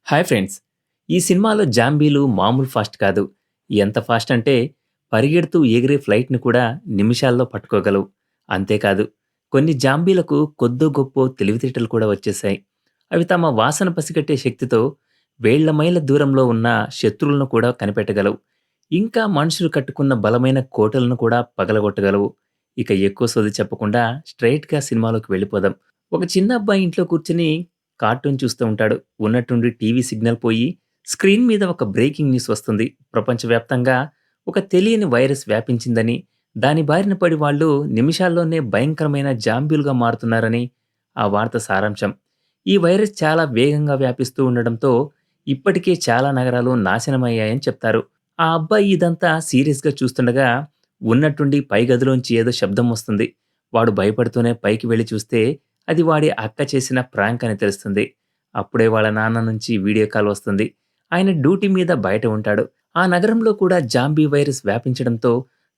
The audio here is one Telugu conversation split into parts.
Hi friends! ఈ సినిమాలో జాంబీలు మామూలు ఫాస్ట్ కాదు. ఎంత ఫాస్ట్ అంటే పరిగెడుతూ ఎగిరే ఫ్లైట్‌ని కూడా నిమిషాల్లో పట్టుకోగలవు. అంతేకాదు కొన్ని జాంబీలకు కొద్దో గొప్పో తెలివితేటలు కూడా వచ్చేశాయి. అవి తమ వాసన పసిగట్టే శక్తితో వేళ్ల మైళ్ళ దూరంలో ఉన్న శత్రువులను కూడా కనిపెట్టగలవు. ఇంకా మనుషులు కట్టుకున్న బలమైన కోటలను కూడా పగలగొట్టగలవు. ఇక ఎక్కువ సోది చెప్పకుండా స్ట్రెయిట్‌గా సినిమాలోకి వెళ్ళిపోదాం. ఒక చిన్న అబ్బాయి ఇంట్లో కూర్చొని కార్టూన్ చూస్తూ ఉంటాడు. ఉన్నట్టుండి టీవీ సిగ్నల్ పోయి స్క్రీన్ మీద ఒక బ్రేకింగ్ న్యూస్ వస్తుంది. ప్రపంచవ్యాప్తంగా ఒక తెలియని వైరస్ వ్యాపించిందని, దాని బారిన పడి వాళ్ళు నిమిషాల్లోనే భయంకరమైన జాంబీలుగా మారుతున్నారని ఆ వార్త సారాంశం. ఈ వైరస్ చాలా వేగంగా వ్యాపిస్తూ ఉండడంతో ఇప్పటికే చాలా నగరాలు నాశనమయ్యాయని చెప్తారు. ఆ అబ్బాయి ఇదంతా సీరియస్‌గా చూస్తుండగా ఉన్నట్టుండి పై గదిలోంచి ఏదో శబ్దం వస్తుంది. వాడు భయపడుతూనే పైకి వెళ్లి చూస్తే అది వాడి అక్క చేసిన ప్రాంక్ అని తెలుస్తుంది. అప్పుడే వాళ్ళ నాన్న నుంచి వీడియో కాల్ వస్తుంది. ఆయన డ్యూటీ మీద బయట ఉంటాడు. ఆ నగరంలో కూడా జాంబీ వైరస్ వ్యాపించడంతో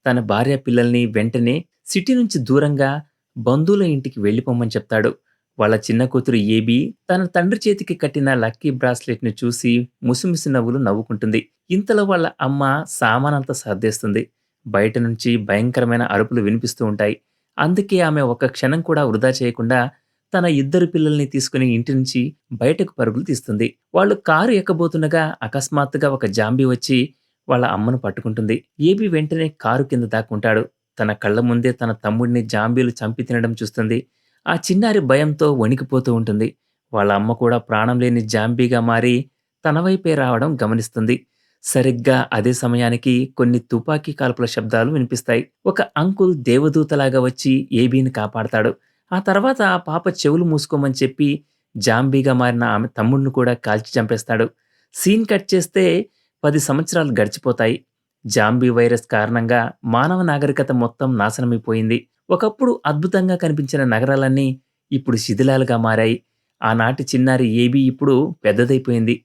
తన భార్య పిల్లల్ని వెంటనే సిటీ నుంచి దూరంగా బంధువుల ఇంటికి వెళ్ళిపోమ్మని చెప్తాడు. వాళ్ళ చిన్న కూతురు ఏబీ తన తండ్రి చేతికి కట్టిన లక్కీ బ్రాస్లెట్‌ని చూసి ముసిముసి నవ్వులు నవ్వుకుంటుంది. ఇంతలో వాళ్ళ అమ్మ సామానంతా సర్దేస్తుంది. బయట నుంచి భయంకరమైన అరుపులు వినిపిస్తూ ఉంటాయి. అందుకే ఆమె ఒక్క క్షణం కూడా వృధా చేయకుండా తన ఇద్దరు పిల్లల్ని తీసుకుని ఇంటి నుంచి బయటకు పరుగులు తీస్తుంది. వాళ్ళు కారు ఎక్కబోతుండగా అకస్మాత్తుగా ఒక జాంబీ వచ్చి వాళ్ళ అమ్మను పట్టుకుంటుంది. ఏబీ వెంటనే కారు కింద దాక్కుంటాడు. తన కళ్ళ ముందే తన తమ్ముడిని జాంబీలు చంపి తినడం చూస్తుంది. ఆ చిన్నారి భయంతో వణికిపోతూ ఉంటుంది. వాళ్ళ అమ్మ కూడా ప్రాణం లేని జాంబీగా మారి తన వైపే రావడం గమనిస్తుంది. సరిగ్గా అదే సమయానికి కొన్ని తుపాకీ కాల్పుల శబ్దాలు వినిపిస్తాయి. ఒక అంకుల్ దేవదూతలాగా వచ్చి ఏబీని కాపాడతాడు. ఆ తర్వాత ఆ పాప చెవులు మూసుకోమని చెప్పి జాంబీగా మారిన ఆమె తమ్ముడిని కూడా కాల్చి చంపేస్తాడు. సీన్ కట్ చేస్తే 10 సంవత్సరాలు గడిచిపోతాయి. జాంబీ వైరస్ కారణంగా మానవ నాగరికత మొత్తం నాశనమైపోయింది. ఒకప్పుడు అద్భుతంగా కనిపించిన నగరాలన్నీ ఇప్పుడు శిథిలాలుగా మారాయి. ఆనాటి చిన్నారి ఏబీ ఇప్పుడు పెద్దదైపోయింది.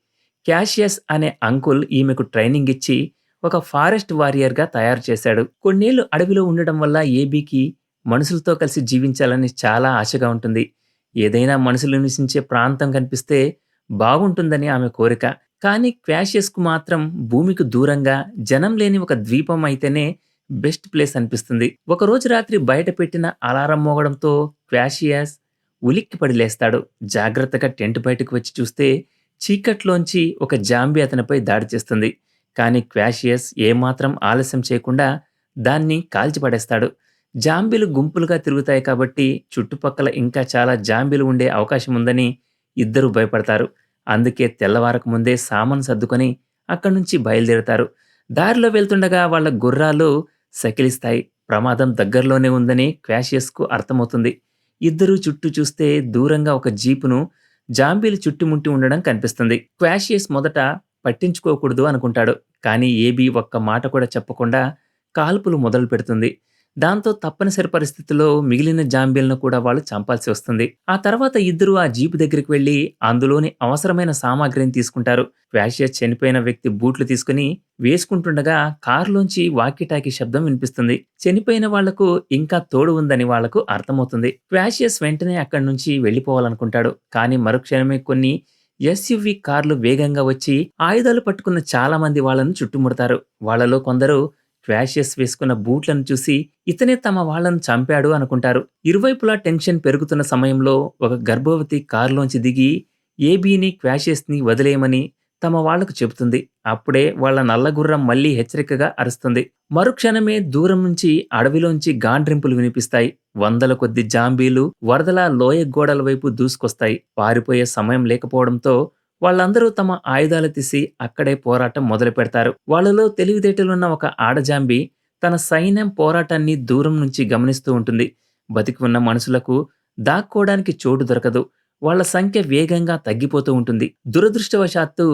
క్యాషియస్ అనే అంకుల్ ఈమెకు ట్రైనింగ్ ఇచ్చి ఒక ఫారెస్ట్ వారియర్‌గా తయారు చేశాడు. కొన్నేళ్లు అడవిలో ఉండడం వల్ల ఏబీకి మనుషులతో కలిసి జీవించాలని చాలా ఆశగా ఉంటుంది. ఏదైనా మనుషులు నివసించే ప్రాంతం కనిపిస్తే బాగుంటుందని ఆమె కోరిక. కానీ క్వాషియస్‌కు మాత్రం భూమికి దూరంగా జనం లేని ఒక ద్వీపం అయితేనే బెస్ట్ ప్లేస్ అనిపిస్తుంది. ఒకరోజు రాత్రి బయట పెట్టిన అలారం మోగడంతో క్వాషియస్ ఉలిక్కిపడి లేస్తాడు. జాగ్రత్తగా టెంట్ బయటకు వచ్చి చూస్తే చీకట్లోంచి ఒక జాంబీ అతనిపై దాడి చేస్తుంది. కానీ క్వాషియస్ ఏమాత్రం ఆలస్యం చేయకుండా దాన్ని కాల్చిపడేస్తాడు. జాంబీలు గుంపులుగా తిరుగుతాయి కాబట్టి చుట్టుపక్కల ఇంకా చాలా జాంబీలు ఉండే అవకాశం ఉందని ఇద్దరూ భయపడతారు. అందుకే తెల్లవారక ముందే సామాను సర్దుకొని అక్కడి నుంచి బయలుదేరతారు. దారిలో వెళ్తుండగా వాళ్ళ గుర్రాలు సకిలిస్తాయి. ప్రమాదం దగ్గరలోనే ఉందని క్వాషియస్‌కు అర్థమవుతుంది. ఇద్దరూ చుట్టూ చూస్తే దూరంగా ఒక జీపును జాంబీలు చుట్టుముట్టి ఉండడం కనిపిస్తుంది. క్వాషియస్ మొదట పట్టించుకోకూడదు అనుకుంటాడు. కానీ ఏబీ ఒక్క మాట కూడా చెప్పకుండా కాల్పులు మొదలుపెడుతుంది. దాంతో తప్పనిసరి పరిస్థితుల్లో మిగిలిన జాంబీలను కూడా వాళ్ళు చంపాల్సి వస్తుంది. ఆ తర్వాత ఇద్దరూ ఆ జీపు దగ్గరికి వెళ్లి అందులోని అవసరమైన సామాగ్రిని తీసుకుంటారు. క్వాషియస్ చనిపోయిన వ్యక్తి బూట్లు తీసుకుని వేసుకుంటుండగా కారులోంచి వాకీ-టాకీ శబ్దం వినిపిస్తుంది. చనిపోయిన వాళ్లకు ఇంకా తోడు ఉందని వాళ్లకు అర్థమవుతుంది. క్వాషియస్ వెంటనే అక్కడి నుంచి వెళ్లిపోవాలనుకుంటాడు. కానీ మరుక్షణమే కొన్ని ఎస్యూవీ కార్లు వేగంగా వచ్చి ఆయుధాలు పట్టుకున్న చాలా మంది వాళ్ళను చుట్టుముడతారు. వాళ్ళలో కొందరు క్వాషియస్ వేసుకున్న బూట్లను చూసి ఇతనే తమ వాళ్ళను చంపాడు అనుకుంటారు. ఇరువైపులా టెన్షన్ పెరుగుతున్న సమయంలో ఒక గర్భవతి కారులోంచి దిగి ఏబీని క్వాషియస్‌ని వదిలేయమని తమ వాళ్లకు చెబుతుంది. అప్పుడే వాళ్ళ నల్లగుర్రం మళ్లీ హెచ్చరికగా అరుస్తుంది. మరుక్షణమే దూరం నుంచి అడవిలోంచి గాండ్రింపులు వినిపిస్తాయి. వందల కొద్ది జాంబీలు వరదలా లోయ గోడల వైపు దూసుకొస్తాయి. పారిపోయే సమయం లేకపోవడంతో వాళ్ళందరూ తమ ఆయుధాలు తీసి అక్కడే పోరాటం మొదలుపెడతారు. వాళ్ళలో తెలివితేటలున్న ఒక ఆడజాంబీ తన సైన్యం పోరాటాన్ని దూరం నుంచి గమనిస్తూ ఉంటుంది. బతికి ఉన్న మనుషులకు దాక్కోవడానికి చోటు దొరకదు. వాళ్ళ సంఖ్య వేగంగా తగ్గిపోతూ ఉంటుంది. దురదృష్టవశాత్తు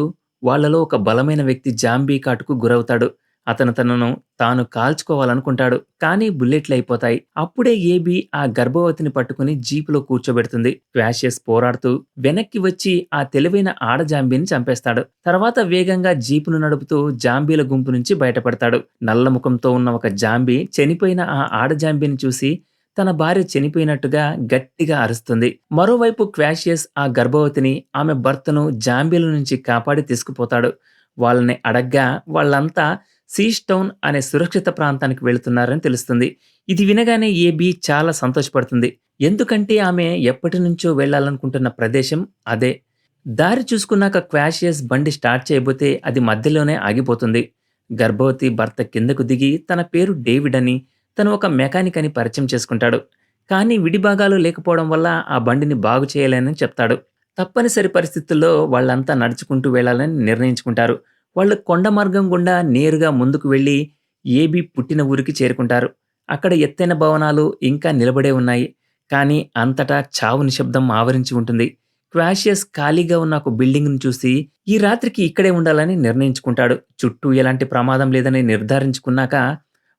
వాళ్ళలో ఒక బలమైన వ్యక్తి జాంబీ కాటుకు గురవుతాడు. అతను తనను తాను కాల్చుకోవాలనుకుంటాడు. కానీ బుల్లెట్లు అయిపోతాయి. అప్పుడే ఏబీ ఆ గర్భవతిని పట్టుకుని జీపులో కూర్చోబెడుతుంది. క్వాషియస్ పోరాడుతూ వెనక్కి వచ్చి ఆ తెలివైన ఆడ జాంబీని చంపేస్తాడు. తర్వాత వేగంగా జీపును నడుపుతూ జాంబీల గుంపు నుంచి బయటపడతాడు. నల్ల ముఖంతో ఉన్న ఒక జాంబీ చనిపోయిన ఆ ఆడ జాంబీని చూసి తన భార్య చనిపోయినట్టుగా గట్టిగా అరుస్తుంది. మరోవైపు క్వాషియస్ ఆ గర్భవతిని, ఆమె భర్తను జాంబీల నుంచి కాపాడి తీసుకుపోతాడు. వాళ్ళని అడగ్గా వాళ్ళంతా సీస్టౌన్ అనే సురక్షిత ప్రాంతానికి వెళుతున్నారని తెలుస్తుంది. ఇది వినగానే ఏబీ చాలా సంతోషపడుతుంది. ఎందుకంటే ఆమె ఎప్పటినుంచో వెళ్ళాలనుకుంటున్న ప్రదేశం అదే. దారి చూసుకున్నాక క్వాషియస్ బండి స్టార్ట్ చేయబోతే అది మధ్యలోనే ఆగిపోతుంది. గర్భవతి భర్త కిందకు దిగి తన పేరు డేవిడ్ అని, తను ఒక మెకానిక్ అని పరిచయం చేసుకుంటాడు. కానీ విడిభాగాలు లేకపోవడం వల్ల ఆ బండిని బాగు చేయలేనని చెప్తాడు. తప్పనిసరి పరిస్థితుల్లో వాళ్ళంతా నడుచుకుంటూ వెళ్ళాలని నిర్ణయించుకుంటారు. వాళ్ళు కొండ మార్గం గుండా నేరుగా ముందుకు వెళ్ళి ఏబీ పుట్టిన ఊరికి చేరుకుంటారు. అక్కడ ఎత్తైన భవనాలు ఇంకా నిలబడే ఉన్నాయి. కానీ అంతటా చావు నిశ్శబ్దం ఆవరించి ఉంటుంది. క్వాషియస్ ఖాళీగా ఉన్న ఒక బిల్డింగ్‌ని చూసి, ఈ రాత్రికి ఇక్కడే ఉండాలని నిర్ణయించుకుంటాడు. చుట్టూ ఎలాంటి ప్రమాదం లేదని నిర్ధారించుకున్నాక,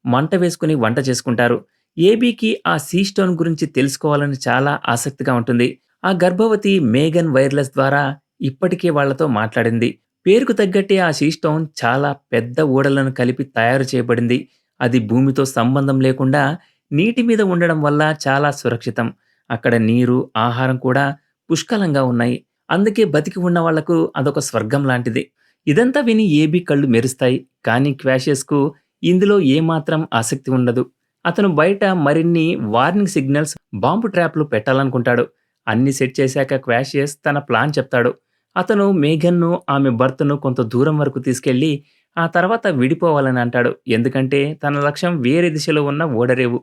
మంట వేసుకుని వంట చేసుకుంటారు. ఏబీకి ఆ సీ స్టోన్ గురించి తెలుసుకోవాలని చాలా ఆసక్తిగా ఉంటుంది. ఆ గర్భవతి మేగన్ వైర్లెస్ ద్వారా ఇప్పటికే వాళ్ళతో మాట్లాడింది. పేరుకు తగ్గట్టే ఆ సీ స్టోన్ చాలా పెద్ద ఓడలను కలిపి తయారు చేయబడింది. అది భూమితో సంబంధం లేకుండా నీటి మీద ఉండడం వల్ల చాలా సురక్షితం. అక్కడ నీరు, ఆహారం కూడా పుష్కలంగా ఉన్నాయి. అందుకే బతికి ఉన్న వాళ్లకు అదొక స్వర్గం లాంటిది. ఇదంతా విని ఏబీ కళ్ళు మెరుస్తాయి. కానీ క్వాషియస్‌కు ఇందులో ఏమాత్రం ఆసక్తి ఉండదు. అతను బయట మరిన్ని వార్నింగ్ సిగ్నల్స్, బాంబు ట్రాప్‌లు పెట్టాలనుకుంటాడు. అన్నీ సెట్ చేశాక క్వాషియస్ తన ప్లాన్ చెప్తాడు. అతను మేఘన్‌ను, ఆమె భర్తను కొంత దూరం వరకు తీసుకెళ్ళి ఆ తర్వాత విడిపోవాలని అంటాడు. ఎందుకంటే తన లక్ష్యం వేరే దిశలో ఉన్న ఓడరేవు.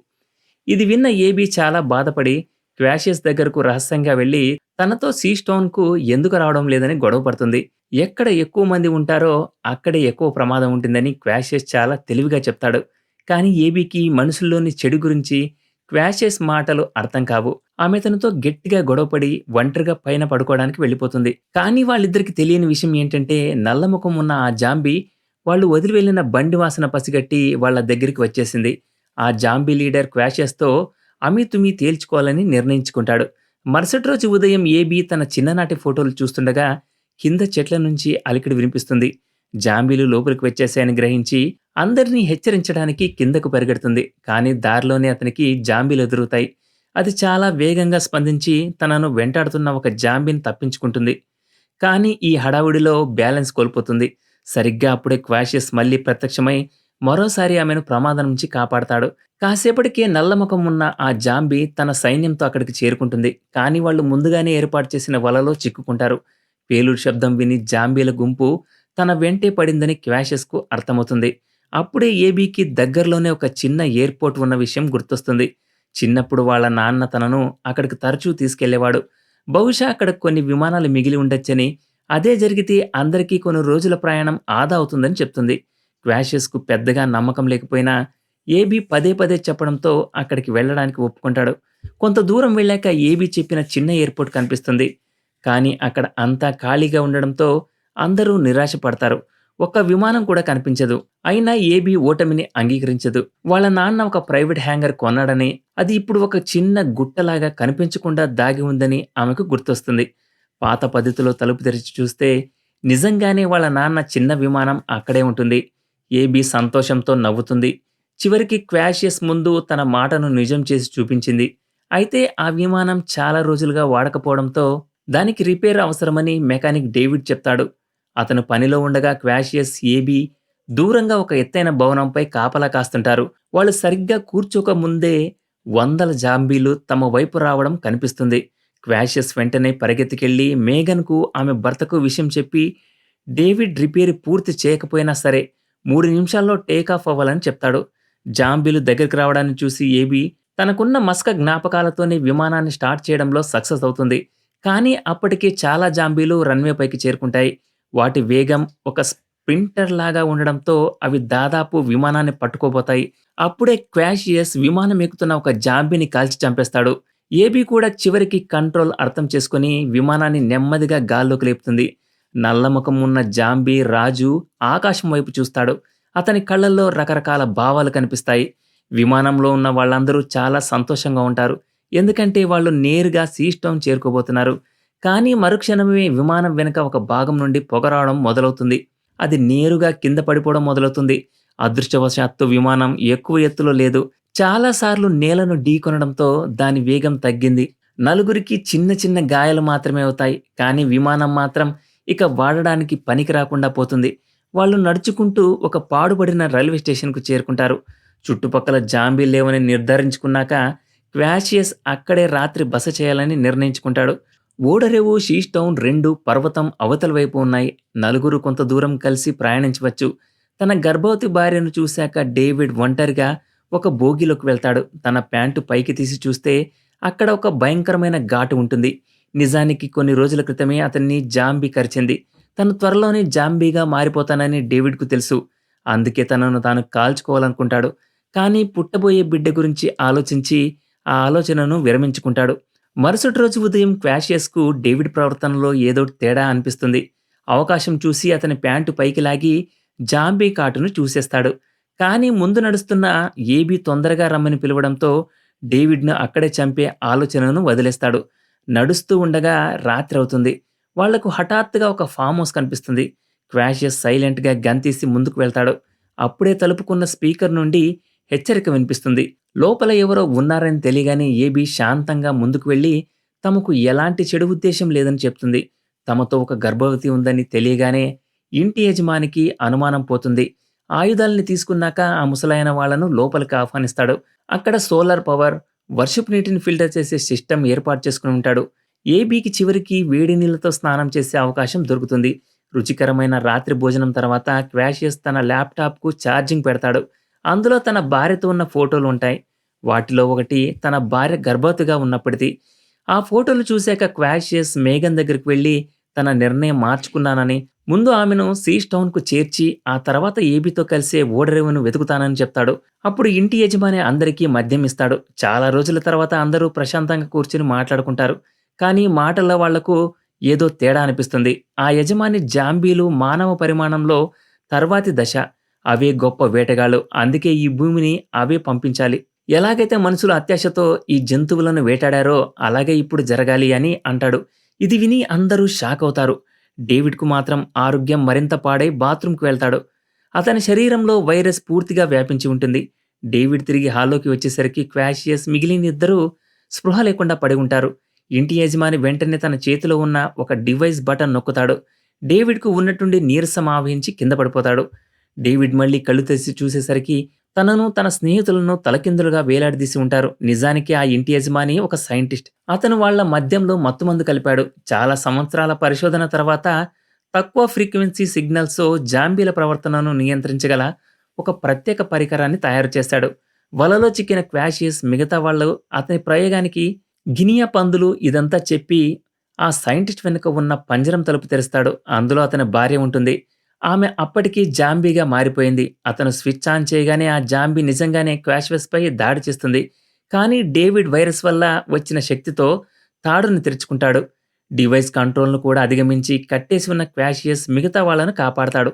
ఇది విన్న ఏబీ చాలా బాధపడి క్వాషియస్ దగ్గరకు రహస్యంగా వెళ్లి తనతో సీ స్టోన్‌కు ఎందుకు రావడం లేదని గొడవ పడుతుంది. ఎక్కడ ఎక్కువ మంది ఉంటారో అక్కడే ఎక్కువ ప్రమాదం ఉంటుందని క్వాషియస్ చాలా తెలివిగా చెప్తాడు. కానీ ఏబీకి మనుషుల్లోని చెడు గురించి క్వాషియస్ మాటలు అర్థం కావు. ఆమె తనతో గట్టిగా గొడవపడి ఒంటరిగా పైన పడుకోవడానికి వెళ్ళిపోతుంది. కానీ వాళ్ళిద్దరికి తెలియని విషయం ఏంటంటే నల్లముఖం ఉన్న ఆ జాంబీ వాళ్ళు వదిలి వెళ్ళిన బండి వాసన పసిగట్టి వాళ్ళ దగ్గరికి వచ్చేసింది. ఆ జాంబీ లీడర్ క్వాషియస్‌తో అమీతుమీ తేల్చుకోవాలని నిర్ణయించుకుంటాడు. మరుసటి రోజు ఉదయం ఏబీ తన చిన్ననాటి ఫోటోలు చూస్తుండగా కింద చెట్ల నుంచి అలికిడి వినిపిస్తుంది. జాంబీలు లోపలికి వచ్చేసాయని గ్రహించి అందరినీ హెచ్చరించడానికి కిందకు పరిగెడుతుంది. కానీ దారిలోనే అతనికి జాంబీలు ఎదురవుతాయి. అది చాలా వేగంగా స్పందించి తనను వెంటాడుతున్న ఒక జాంబీని తప్పించుకుంటుంది. కానీ ఈ హడావుడిలో బ్యాలెన్స్ కోల్పోతుంది. సరిగ్గా అప్పుడే క్వాషియస్ మళ్ళీ ప్రత్యక్షమై మరోసారి ఆమెను ప్రమాదం నుంచి కాపాడతాడు. కాసేపటికే నల్లముఖం ఉన్న ఆ జాంబీ తన సైన్యంతో అక్కడికి చేరుకుంటుంది. కానీ వాళ్ళు ముందుగానే ఏర్పాటు చేసిన వలలో చిక్కుకుంటారు. పేలుడు శబ్దం విని జాంబీల గుంపు తన వెంటే పడిందని క్వాషియస్‌కు అర్థమవుతుంది. అప్పుడే ఏబీకి దగ్గరలోనే ఒక చిన్న ఎయిర్‌పోర్ట్ ఉన్న విషయం గుర్తొస్తుంది. చిన్నప్పుడు వాళ్ళ నాన్న తనను అక్కడికి తరచూ తీసుకెళ్లేవాడు. బహుశా అక్కడ కొన్ని విమానాలు మిగిలి ఉండొచ్చని, అదే జరిగితే అందరికీ కొన్ని రోజుల ప్రయాణం ఆదా అవుతుందని చెప్తుంది. క్వాషియస్‌కు పెద్దగా నమ్మకం లేకపోయినా ఏబీ పదే పదే చెప్పడంతో అక్కడికి వెళ్ళడానికి ఒప్పుకుంటాడు. కొంత దూరం వెళ్ళాక ఏబీ చెప్పిన చిన్న ఎయిర్‌పోర్ట్ కనిపిస్తుంది. కానీ అక్కడ అంతా ఖాళీగా ఉండడంతో అందరూ నిరాశ పడతారు. ఒక్క విమానం కూడా కనిపించదు. అయినా ఏబీ ఓటమిని అంగీకరించదు. వాళ్ళ నాన్న ఒక ప్రైవేట్ హ్యాంగర్ కొన్నాడని, అది ఇప్పుడు ఒక చిన్న గుట్టలాగా కనిపించకుండా దాగి ఉందని ఆమెకు గుర్తొస్తుంది. పాత పద్ధతిలో తలుపు తెరిచి చూస్తే నిజంగానే వాళ్ళ నాన్న చిన్న విమానం అక్కడే ఉంటుంది. ఏబీ సంతోషంతో నవ్వుతుంది. చివరికి క్వాషియస్ ముందు తన మాటను నిజం చేసి చూపించింది. అయితే ఆ విమానం చాలా రోజులుగా వాడకపోవడంతో దానికి రిపేర్ అవసరమని మెకానిక్ డేవిడ్ చెప్తాడు. అతను పనిలో ఉండగా క్వాషియస్, ఏబీ దూరంగా ఒక ఎత్తైన భవనంపై కాపలా కాస్తుంటారు. వాళ్ళు సరిగ్గా కూర్చోక ముందే వందల జాంబీలు తమ వైపు రావడం కనిపిస్తుంది. క్వాషియస్ వెంటనే పరిగెత్తుకెళ్లి మేఘన్‌కు, ఆమె భర్తకు విషయం చెప్పి డేవిడ్ రిపేర్ పూర్తి చేయకపోయినా సరే 3 నిమిషాల్లో టేకాఫ్ అవ్వాలని చెప్తాడు. జాంబీలు దగ్గరికి రావడాన్ని చూసి ఏబీ తనకున్న మస్క జ్ఞాపకాలతోనే విమానాన్ని స్టార్ట్ చేయడంలో సక్సెస్ అవుతుంది. కానీ అప్పటికే చాలా జాంబీలు రన్వే పైకి చేరుకుంటాయి. వాటి వేగం ఒక స్ప్రింటర్ లాగా ఉండడంతో అవి దాదాపు విమానాన్ని పట్టుకోబోతాయి. అప్పుడే క్వాషియస్ విమానం ఎక్కుతున్న ఒక జాంబీని కాల్చి చంపేస్తాడు. ఏబీ కూడా చివరికి కంట్రోల్ అర్థం చేసుకుని విమానాన్ని నెమ్మదిగా గాల్లోకి లేపుతుంది. నల్లముఖం ఉన్న జాంబీ రాజు ఆకాశం వైపు చూస్తాడు. అతని కళ్ళల్లో రకరకాల భావాలు కనిపిస్తాయి. విమానంలో ఉన్న వాళ్ళందరూ చాలా సంతోషంగా ఉంటారు. ఎందుకంటే వాళ్ళు నేరుగా సీ స్టోన్ చేరుకోబోతున్నారు. కానీ మరుక్షణమే విమానం వెనుక ఒక భాగం నుండి పొగ రావడం మొదలవుతుంది. అది నేరుగా కింద పడిపోవడం మొదలవుతుంది. అదృష్టవశాత్తు విమానం ఎక్కువ ఎత్తులో లేదు. చాలా సార్లు నేలను ఢీకొనడంతో దాని వేగం తగ్గింది. నలుగురికి చిన్న చిన్న గాయాలు మాత్రమే అవుతాయి. కానీ విమానం మాత్రం ఇక వాడడానికి పనికి రాకుండా పోతుంది. వాళ్ళు నడుచుకుంటూ ఒక పాడుబడిన రైల్వే స్టేషన్‌కు చేరుకుంటారు. చుట్టుపక్కల జాంబీలు లేవని నిర్ధారించుకున్నాక క్వాషియస్ అక్కడే రాత్రి బస చేయాలని నిర్ణయించుకుంటాడు. ఓడరేవు, షీష్ టౌన్ 2 పర్వతం అవతల వైపు ఉన్నాయి. నలుగురు కొంత దూరం కలిసి ప్రయాణించవచ్చు. తన గర్భవతి భార్యను చూశాక డేవిడ్ ఒంటరిగా ఒక బోగీలోకి వెళ్తాడు. తన ప్యాంటు పైకి తీసి చూస్తే అక్కడ ఒక భయంకరమైన ఘాటు ఉంటుంది. నిజానికి కొన్ని రోజుల క్రితమే అతన్ని జాంబీ కరిచింది. తను త్వరలోనే జాంబీగా మారిపోతానని డేవిడ్‌కు తెలుసు. అందుకే తనను తాను కాల్చుకోవాలనుకుంటాడు. కానీ పుట్టబోయే బిడ్డ గురించి ఆలోచించి ఆ ఆలోచనను విరమించుకుంటాడు. మరుసటి రోజు ఉదయం క్వాషియస్‌కు డేవిడ్ ప్రవర్తనలో ఏదో తేడా అనిపిస్తుంది. అవకాశం చూసి అతని ప్యాంటు పైకి లాగి జాంబీ కాటును చూసేస్తాడు. కానీ ముందు నడుస్తున్న ఏబీ తొందరగా రమ్మని పిలవడంతో డేవిడ్‌ను అక్కడే చంపే ఆలోచనను వదిలేస్తాడు. నడుస్తూ ఉండగా రాత్రవుతుంది. వాళ్లకు హఠాత్తుగా ఒక ఫామ్ హౌస్ కనిపిస్తుంది. క్వాషియస్ సైలెంట్‌గా గన్ తీసి ముందుకు వెళ్తాడు. అప్పుడే తలుపుకున్న స్పీకర్ నుండి హెచ్చరిక వినిపిస్తుంది. లోపల ఎవరో ఉన్నారని తెలియగానే ఏబీ శాంతంగా ముందుకు వెళ్లి తమకు ఎలాంటి చెడు ఉద్దేశం లేదని చెప్తుంది. తమతో ఒక గర్భవతి ఉందని తెలియగానే ఇంటి యజమానికి అనుమానం పోతుంది. ఆయుధాల్ని తీసుకున్నాక ఆ ముసలాయన వాళ్లను లోపలికి ఆహ్వానిస్తాడు. అక్కడ సోలార్ పవర్, వర్షపు నీటిని ఫిల్టర్ చేసే సిస్టమ్ ఏర్పాటు చేసుకుని ఉంటాడు. ఏబీకి చివరికి వేడి నీళ్లతో స్నానం చేసే అవకాశం దొరుకుతుంది. రుచికరమైన రాత్రి భోజనం తర్వాత క్వాషియస్ తన ల్యాప్‌టాప్‌కు ఛార్జింగ్ పెడతాడు. అందులో తన భార్యతో ఉన్న ఫోటోలు ఉంటాయి. వాటిలో ఒకటి తన భార్య గర్భవతిగా ఉన్నప్పటిది. ఆ ఫోటోలు చూశాక క్వాషియస్ మేగన్ దగ్గరికి వెళ్లి తన నిర్ణయం మార్చుకున్నానని, ముందు ఆమెను సీష్ టౌన్‌కు చేర్చి ఆ తర్వాత ఏబీతో కలిసే ఓడరేవును వెతుకుతానని చెప్తాడు. అప్పుడు ఇంటి యజమాని అందరికీ మద్యం ఇస్తాడు. చాలా రోజుల తర్వాత అందరూ ప్రశాంతంగా కూర్చుని మాట్లాడుకుంటారు. కానీ మాటల్లో వాళ్లకు ఏదో తేడా అనిపిస్తుంది. ఆ యజమాని జాంబీలు మానవ పరిమాణంలో తర్వాతి దశ. అవే గొప్ప వేటగాళ్ళు. అందుకే ఈ భూమిని అవే పంపించాలి. ఎలాగైతే మనుషులు అత్యాశతో ఈ జంతువులను వేటాడారో అలాగే ఇప్పుడు జరగాలి అని అంటాడు. ఇది విని అందరూ షాక్ అవుతారు. డేవిడ్‌కు మాత్రం ఆరోగ్యం మరింత పాడై బాత్రూంకి వెళ్తాడు. అతని శరీరంలో వైరస్ పూర్తిగా వ్యాపించి ఉంటుంది. డేవిడ్ తిరిగి హాల్లోకి వచ్చేసరికి క్వాషియస్ మిగిలిన ఇద్దరూ స్పృహ లేకుండా పడి ఉంటారు. ఇంటి యజమాని వెంటనే తన చేతిలో ఉన్న ఒక డివైస్ బటన్ నొక్కుతాడు. డేవిడ్‌కు ఉన్నట్టుండి నీరసం ఆవహించి కింద పడిపోతాడు. డేవిడ్ మళ్ళీ కళ్ళు తెరిచి చూసేసరికి తనను, తన స్నేహితులను తలకిందులుగా వేలాడదీసి ఉంటారు. నిజానికి ఆ ఇంటి యజమాని ఒక సైంటిస్ట్. అతను వాళ్ల మద్యంలో మత్తుమందు కలిపాడు. చాలా సంవత్సరాల పరిశోధన తర్వాత తక్కువ ఫ్రీక్వెన్సీ సిగ్నల్స్‌తో జాంబీల ప్రవర్తనను నియంత్రించగల ఒక ప్రత్యేక పరికరాన్ని తయారు చేశాడు. వలలో చిక్కిన క్వాషియస్ మిగతా వాళ్ళు అతని ప్రయోగానికి గినియా పందులు ఇదంతా చెప్పి ఆ సైంటిస్ట్ వెనుక ఉన్న పంజరం తలుపు తెరుస్తాడు. అందులో అతని భార్య ఉంటుంది. ఆమె అప్పటికి జాంబీగా మారిపోయింది. అతను స్విచ్ ఆన్ చేయగానే ఆ జాంబీ నిజంగానే క్వాషియస్‌పై దాడి చేస్తుంది. కానీ డేవిడ్ వైరస్ వల్ల వచ్చిన శక్తితో తాడుని తెరుచుకుంటాడు. డివైస్ కంట్రోల్‌ను కూడా అధిగమించి కట్టేసి ఉన్న క్వాషియస్ మిగతా వాళ్ళను కాపాడతాడు.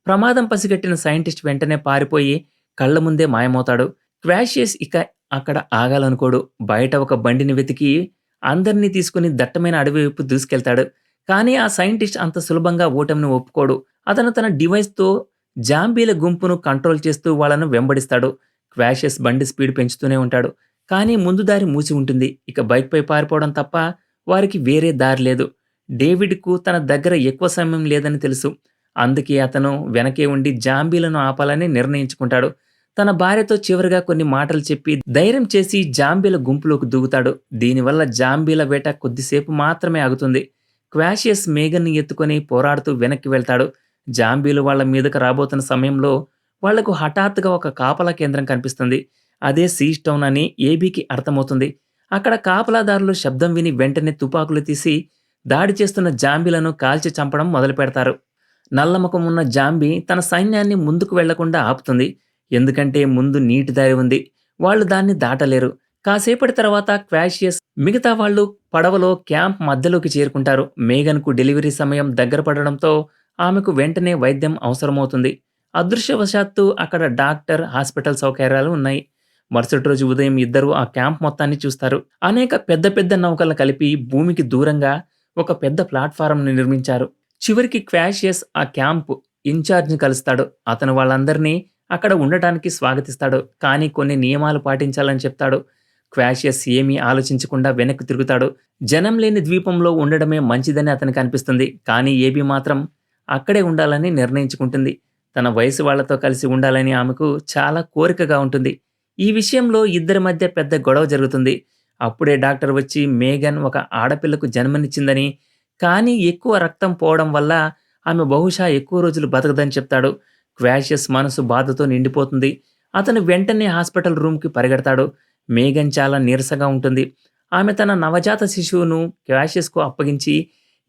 ప్రమాదం పసిగట్టిన సైంటిస్ట్ వెంటనే పారిపోయి కళ్ల ముందే మాయమవుతాడు. క్వాషియస్ ఇక అక్కడ ఆగాలనుకోడు. బయట ఒక బండిని వెతికి అందరినీ తీసుకుని దట్టమైన అడవి వైపు దూసుకెళ్తాడు. కానీ ఆ సైంటిస్ట్ అంత సులభంగా ఓటమిని ఒప్పుకోడు. అతను తన డివైస్‌తో జాంబీల గుంపును కంట్రోల్ చేస్తూ వాళ్ళను వెంబడిస్తాడు. క్వాషియస్ బండి స్పీడ్ పెంచుతూనే ఉంటాడు. కానీ ముందు దారి మూసి ఉంటుంది. ఇక బైక్‌పై పారిపోవడం తప్ప వారికి వేరే దారి లేదు. డేవిడ్‌కు తన దగ్గర ఎక్కువ సమయం లేదని తెలుసు. అందుకే అతను వెనకే ఉండి జాంబీలను ఆపాలని నిర్ణయించుకుంటాడు. తన భార్యతో చివరగా కొన్ని మాటలు చెప్పి ధైర్యం చేసి జాంబీల గుంపులోకి దూకుతాడు. దీనివల్ల జాంబీల వేట కొద్దిసేపు మాత్రమే ఆగుతుంది. క్వాషియస్ మేగన్‌ని ఎత్తుకొని పోరాడుతూ వెనక్కి వెళ్తాడు. జాంబీలు వాళ్ళ మీదకు రాబోతున్న సమయంలో వాళ్లకు హఠాత్తుగా ఒక కాపలా కేంద్రం కనిపిస్తుంది. అదే సీష్ టౌన్ అని ఏబీకి అర్థమవుతుంది. అక్కడ కాపలాదారులు శబ్దం విని వెంటనే తుపాకులు తీసి దాడి చేస్తున్న జాంబీలను కాల్చి చంపడం మొదలుపెడతారు. నల్లముఖం ఉన్న జాంబీ తన సైన్యాన్ని ముందుకు వెళ్లకుండా ఆపుతుంది. ఎందుకంటే ముందు నీటి దారి ఉంది. వాళ్ళు దాన్ని దాటలేరు. కాసేపటి తర్వాత క్వాషియస్ మిగతా వాళ్ళు పడవలో క్యాంప్ మధ్యలోకి చేరుకుంటారు. మేగన్‌కు డెలివరీ సమయం దగ్గర పడడంతో ఆమెకు వెంటనే వైద్యం అవసరమవుతుంది. అదృష్టవశాత్తు అక్కడ డాక్టర్, హాస్పిటల్ సౌకర్యాలు ఉన్నాయి. మరుసటి రోజు ఉదయం ఇద్దరూ ఆ క్యాంప్ మొత్తాన్ని చూస్తారు. అనేక పెద్ద పెద్ద నౌకలు కలిపి భూమికి దూరంగా ఒక పెద్ద ప్లాట్‌ఫారంను నిర్మించారు. చివరికి క్వాషియస్ ఆ క్యాంప్ ఇన్‌చార్జ్‌ని కలుస్తాడు. అతను వాళ్ళందరినీ అక్కడ ఉండటానికి స్వాగతిస్తాడు. కానీ కొన్ని నియమాలు పాటించాలని చెప్తాడు. క్వాషియస్ ఏమీ ఆలోచించకుండా వెనక్కి తిరుగుతాడు. జనం లేని ద్వీపంలో ఉండడమే మంచిదని అతనికి అనిపిస్తుంది. కానీ ఏబీ మాత్రం అక్కడే ఉండాలని నిర్ణయించుకుంటుంది. తన వయసు వాళ్ళతో కలిసి ఉండాలని ఆమెకు చాలా కోరికగా ఉంటుంది. ఈ విషయంలో ఇద్దరి మధ్య పెద్ద గొడవ జరుగుతుంది. అప్పుడే డాక్టర్ వచ్చి మేఘన్ ఒక ఆడపిల్లకు జన్మనిచ్చిందని, కానీ ఎక్కువ రక్తం పోవడం వల్ల ఆమె బహుశా ఎక్కువ రోజులు బతకదని చెప్తాడు. క్వాషియస్ మనసు బాధతో నిండిపోతుంది. అతను వెంటనే హాస్పిటల్ రూమ్కి పరిగెడతాడు. మేఘన్ చాలా నీరసంగా ఉంటుంది. ఆమె తన నవజాత శిశువును క్వాషియస్కు అప్పగించి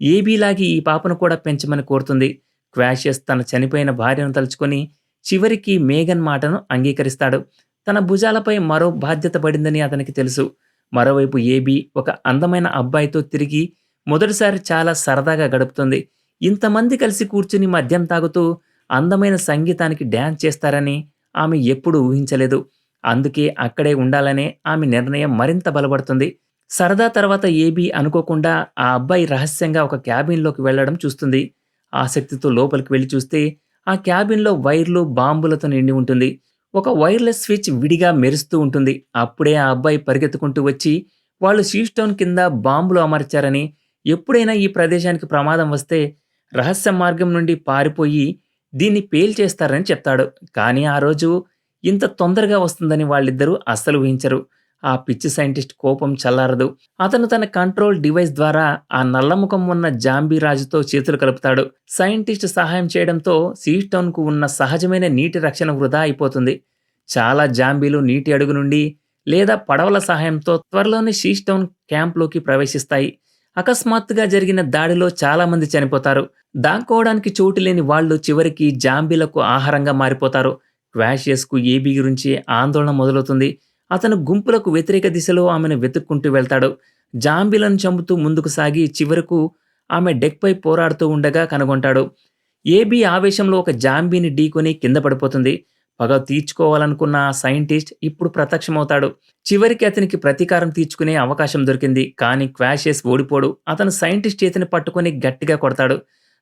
ఏబీలాగి ఈ పాపను కూడా పెంచమని కోరుతుంది. క్వాషియస్ తన చనిపోయిన భార్యను తలుచుకొని చివరికి మేఘన్ మాటను అంగీకరిస్తాడు. తన భుజాలపై మరో బాధ్యత పడిందని అతనికి తెలుసు. మరోవైపు ఏబీ ఒక అందమైన అబ్బాయితో తిరిగి మొదటిసారి చాలా సరదాగా గడుపుతుంది. ఇంతమంది కలిసి కూర్చుని మద్యం తాగుతూ అందమైన సంగీతానికి డ్యాన్స్ చేస్తారని ఆమె ఎప్పుడూ ఊహించలేదు. అందుకే అక్కడే ఉండాలనే ఆమె నిర్ణయం మరింత బలపడుతుంది. సరదా తర్వాత ఏబీ అనుకోకుండా ఆ అబ్బాయి రహస్యంగా ఒక క్యాబిన్లోకి వెళ్లడం చూస్తుంది. ఆసక్తితో లోపలికి వెళ్లి చూస్తే ఆ క్యాబిన్లో వైర్లు, బాంబులతో నిండి ఉంటుంది. ఒక వైర్లెస్ స్విచ్ విడిగా మెరుస్తూ ఉంటుంది. అప్పుడే ఆ అబ్బాయి పరిగెత్తుకుంటూ వచ్చి వాళ్ళు షీస్టోన్ కింద బాంబులు అమర్చారని, ఎప్పుడైనా ఈ ప్రదేశానికి ప్రమాదం వస్తే రహస్య మార్గం నుండి పారిపోయి దీన్ని పేల్చేస్తారని చెప్తాడు. కానీ ఆ రోజు ఇంత తొందరగా వస్తుందని వాళ్ళిద్దరూ అస్సలు ఊహించరు. ఆ పిచ్చి సైంటిస్ట్ కోపం చల్లారదు. అతను తన కంట్రోల్ డివైస్ ద్వారా ఆ నల్లముఖం ఉన్న జాంబీ రాజుతో చేతులు కలుపుతాడు. సైంటిస్ట్ సహాయం చేయడంతో సీస్టోన్కు ఉన్న సహజమైన నీటి రక్షణ వృధా అయిపోతుంది. చాలా జాంబీలు నీటి అడుగు నుండి లేదా పడవల సహాయంతో త్వరలోనే సీస్టోన్ క్యాంప్లోకి ప్రవేశిస్తాయి. అకస్మాత్తుగా జరిగిన దాడిలో చాలా మంది చనిపోతారు. దాక్కోవడానికి చోటు లేని వాళ్ళు చివరికి జాంబీలకు ఆహారంగా మారిపోతారు. క్వాషియస్కు ఏబీ గురించి ఆందోళన మొదలవుతుంది. అతను గుంపులకు వ్యతిరేక దిశలో ఆమెను వెతుక్కుంటూ వెళ్తాడు. జాంబీలను చంపుతూ ముందుకు సాగి చివరకు ఆమె డెక్పై పోరాడుతూ ఉండగా కనుగొంటాడు. ఏబీ ఆవేశంలో ఒక జాంబీని ఢీకొని కింద పడిపోతుంది. పగ తీర్చుకోవాలనుకున్న ఆ సైంటిస్ట్ ఇప్పుడు ప్రత్యక్షమవుతాడు. చివరికి అతనికి ప్రతీకారం తీర్చుకునే అవకాశం దొరికింది. కానీ క్వాషియస్ ఓడిపోడు. అతను సైంటిస్ట్ చేతిని పట్టుకొని గట్టిగా కొడతాడు.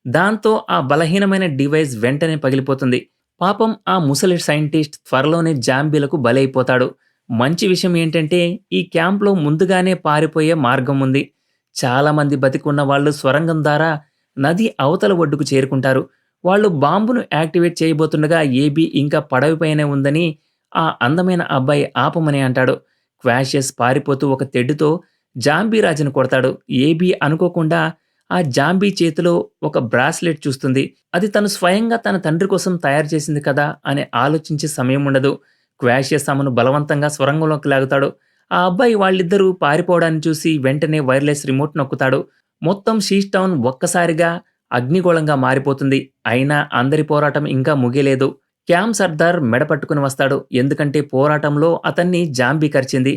దాంతో ఆ బలహీనమైన డివైస్ వెంటనే పగిలిపోతుంది. పాపం ఆ ముసలి సైంటిస్ట్ త్వరలోనే జాంబీలకు బలైపోతాడు. మంచి విషయం ఏంటంటే ఈ క్యాంప్లో ముందుగానే పారిపోయే మార్గం ఉంది. చాలామంది బతికున్న వాళ్ళు స్వరంగం ద్వారా నది అవతల ఒడ్డుకు చేరుకుంటారు. వాళ్ళు బాంబును యాక్టివేట్ చేయబోతుండగా ఏబీ ఇంకా పడవపైనే ఉందని ఆ అందమైన అబ్బాయి ఆపమని అంటాడు. క్వాషియస్ పారిపోతూ ఒక తెడ్డుతో జాంబీ రాజును కొడతాడు. ఏబీ అనుకోకుండా ఆ జాంబీ చేతిలో ఒక బ్రాస్లెట్ చూస్తుంది. అది తను స్వయంగా తన తండ్రి కోసం తయారు చేసింది కదా అని ఆలోచించే సమయం ఉండదు. క్వాషియస్ ఆమెను బలవంతంగా స్వరంగంలోకి లాగుతాడు. ఆ అబ్బాయి వాళ్ళిద్దరూ పారిపోవడాన్ని చూసి వెంటనే వైర్లెస్ రిమోట్ నొక్కుతాడు. మొత్తం షీస్టౌన్ ఒక్కసారిగా అగ్నిగోళంగా మారిపోతుంది. అయినా అందరి పోరాటం ఇంకా ముగియలేదు. క్యామ్ సర్దార్ మెడ పట్టుకుని వస్తాడు. ఎందుకంటే పోరాటంలో అతన్ని జాంబీ కరిచింది.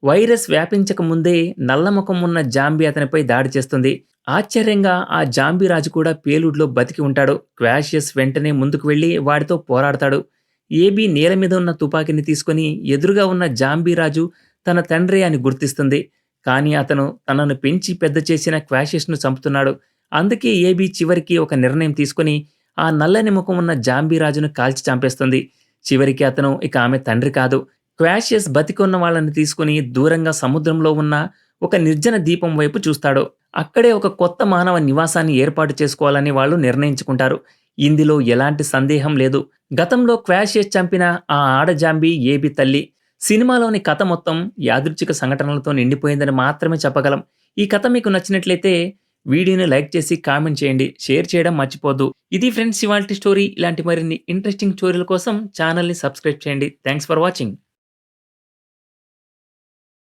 వైరస్ వ్యాపించక ముందే నల్లముఖం ఉన్న జాంబీ అతనిపై దాడి చేస్తుంది. ఆశ్చర్యంగా ఆ జాంబీ రాజు కూడా పేలుడ్లో బతికి ఉంటాడు. క్వాషియస్ వెంటనే ముందుకు వెళ్లి వాడితో పోరాడతాడు. ఏబీ నేల మీద ఉన్న తుపాకీని తీసుకుని ఎదురుగా ఉన్న జాంబీ రాజు తన తండ్రి అని గుర్తిస్తుంది. కానీ అతను తనను పెంచి పెద్ద చేసిన క్వాషియస్ను చంపుతున్నాడు. అందుకే ఏబీ చివరికి ఒక నిర్ణయం తీసుకుని ఆ నల్లని ముఖం ఉన్న జాంబీ రాజును కాల్చి చంపేస్తుంది. చివరికి అతను ఇక ఆమె తండ్రి కాదు. క్వాషియస్ బతికున్న వాళ్ళని తీసుకుని దూరంగా సముద్రంలో ఉన్న ఒక నిర్జన ద్వీపం వైపు చూస్తాడు. అక్కడే ఒక కొత్త మానవ నివాసాన్ని ఏర్పాటు చేసుకోవాలని వాళ్ళు నిర్ణయించుకుంటారు. ఇందులో ఎలాంటి సందేహం లేదు. గతంలో క్వాషియస్ చంపిన ఆ ఆడజాంబీ ఏబీ తల్లి. సినిమాలోని కథ మొత్తం యాదృచ్ఛిక సంఘటనలతో నిండిపోయిందని మాత్రమే చెప్పగలం. ఈ కథ మీకు నచ్చినట్లయితే వీడియోని లైక్ చేసి కామెంట్ చేయండి. షేర్ చేయడం మర్చిపోద్దు. ఇది ఫ్రెండ్స్ ఇవాల్టి స్టోరీ. ఇలాంటి మరిన్ని ఇంట్రెస్టింగ్ స్టోరీల కోసం ఛానల్ని సబ్స్క్రైబ్ చేయండి. Thanks for watching.